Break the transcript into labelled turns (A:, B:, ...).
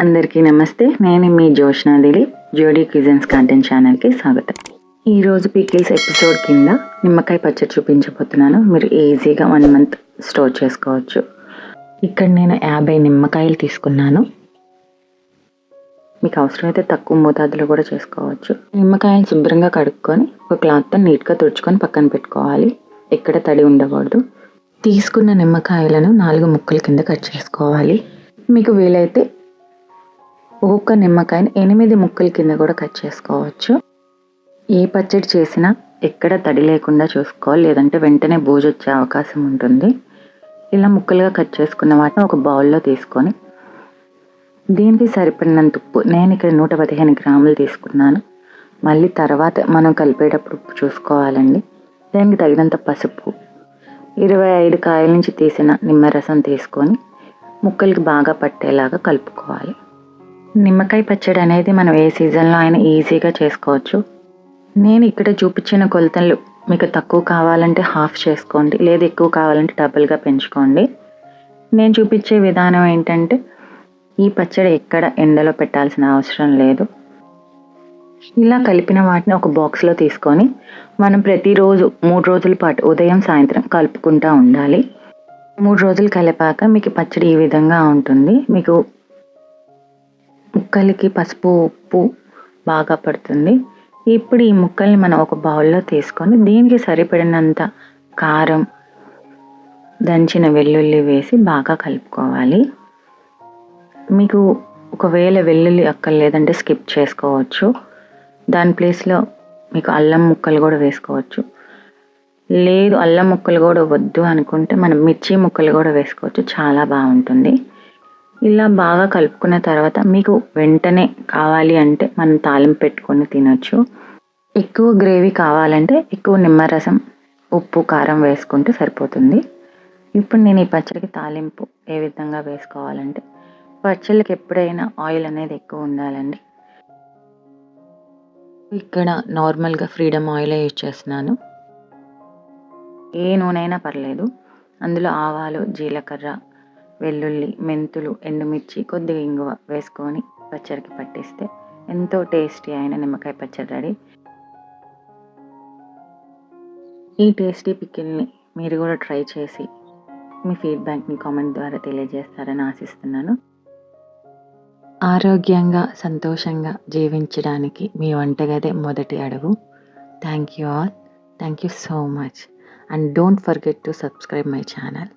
A: అందరికీ నమస్తే. నేను మీ జోష్నాదేవి. జోడీ క్విజన్స్ కంటెంట్ ఛానల్కి స్వాగతం. ఈరోజు పికిల్స్ ఎపిసోడ్ కింద నిమ్మకాయ పచ్చడి చూపించబోతున్నాను. మీరు ఈజీగా 1 మంత్ స్టోర్ చేసుకోవచ్చు. ఇక్కడ నేను 50 నిమ్మకాయలు తీసుకున్నాను. మీకు అవసరమైతే తక్కువ మోతాదులో కూడా చేసుకోవచ్చు. నిమ్మకాయలు శుభ్రంగా కడుక్కొని ఒక క్లాత్తో నీట్గా తుడుచుకొని పక్కన పెట్టుకోవాలి. ఎక్కడ తడి ఉండకూడదు. తీసుకున్న నిమ్మకాయలను 4 ముక్కల కింద కట్ చేసుకోవాలి. మీకు వీలైతే ఒక్కొక్క నిమ్మకాయని 8 ముక్కల కింద కూడా కట్ చేసుకోవచ్చు. ఏ పచ్చడి చేసినా ఎక్కడ తడి లేకుండా చూసుకోవాలి, లేదంటే వెంటనే బూజు వచ్చే అవకాశం ఉంటుంది. ఇలా ముక్కలుగా కట్ చేసుకున్న వాటిని ఒక బౌల్లో తీసుకొని దీనికి సరిపడినంత ఉప్పు, నేను ఇక్కడ 115 గ్రాములు తీసుకున్నాను. మళ్ళీ తర్వాత మనం కలిపేటప్పుడు ఉప్పు చూసుకోవాలండి. దానికి తగినంత పసుపు, 25 కాయల నుంచి తీసిన నిమ్మరసం తీసుకొని ముక్కలకి బాగా పట్టేలాగా కలుపుకోవాలి. నిమ్మకాయ పచ్చడి అనేది మనం ఏ సీజన్లో అయినా ఈజీగా చేసుకోవచ్చు. నేను ఇక్కడ చూపించిన కొలతలు మీకు తక్కువ కావాలంటే హాఫ్ చేసుకోండి, లేదా ఎక్కువ కావాలంటే డబుల్గా పెంచుకోండి. నేను చూపించే విధానం ఏంటంటే ఈ పచ్చడి ఎక్కడ ఎండలో పెట్టాల్సిన అవసరం లేదు. ఇలా కలిపిన వాటిని ఒక బాక్స్లో తీసుకొని మనం ప్రతిరోజు 3 రోజుల పాటు ఉదయం సాయంత్రం కలుపుకుంటూ ఉండాలి. 3 రోజులు కలిపాక మీకు పచ్చడి ఈ విధంగా ఉంటుంది. మీకు ముక్కలకి పసుపు ఉప్పు బాగా పడుతుంది. ఇప్పుడు ఈ ముక్కల్ని మనం ఒక బౌల్లో తీసుకొని దీనికి సరిపడినంత కారం, దంచిన వెల్లుల్లి వేసి బాగా కలుపుకోవాలి. మీకు ఒకవేళ వెల్లుల్లి అక్కర్లేదంటే స్కిప్ చేసుకోవచ్చు. దాని ప్లేస్లో మీకు అల్లం ముక్కలు కూడా వేసుకోవచ్చు. లేదు అల్లం ముక్కలు కూడా వద్దు అనుకుంటే మనం మిర్చి ముక్కలు కూడా వేసుకోవచ్చు, చాలా బాగుంటుంది. ఇలా బాగా కలుపుకున్న తర్వాత మీకు వెంటనే కావాలి అంటే మనం తాలింపు పెట్టుకొని తినొచ్చు. ఎక్కువ గ్రేవీ కావాలంటే ఎక్కువ నిమ్మరసం, ఉప్పు, కారం వేసుకుంటే సరిపోతుంది. ఇప్పుడు నేను ఈ పచ్చడికి తాలింపు ఏ విధంగా వేసుకోవాలంటే, పచ్చళ్ళకి ఎప్పుడైనా ఆయిల్ అనేది ఎక్కువ ఉండాలండి. ఇక్కడ నార్మల్గా ఫ్రీడమ్ ఆయిలే యూజ్ చేస్తున్నాను. ఏ నూనె అయినా పర్లేదు. అందులో ఆవాలు, జీలకర్ర, వెల్లుల్లి, మెంతులు, ఎండుమిర్చి, కొద్దిగా ఇంగువ వేసుకొని పచ్చడికి పట్టిస్తే ఎంతో టేస్టీ అయిన నిమ్మకాయ పచ్చడి రెడీ. ఈ టేస్టీ పికిల్ని మీరు కూడా ట్రై చేసి మీ ఫీడ్బ్యాక్ని కామెంట్ ద్వారా తెలియజేస్తారని ఆశిస్తున్నాను. ఆరోగ్యంగా సంతోషంగా జీవించడానికి మీ వంటగదే మొదటి అడుగు. Thank you all. Thank you so much. And don't forget to subscribe my channel.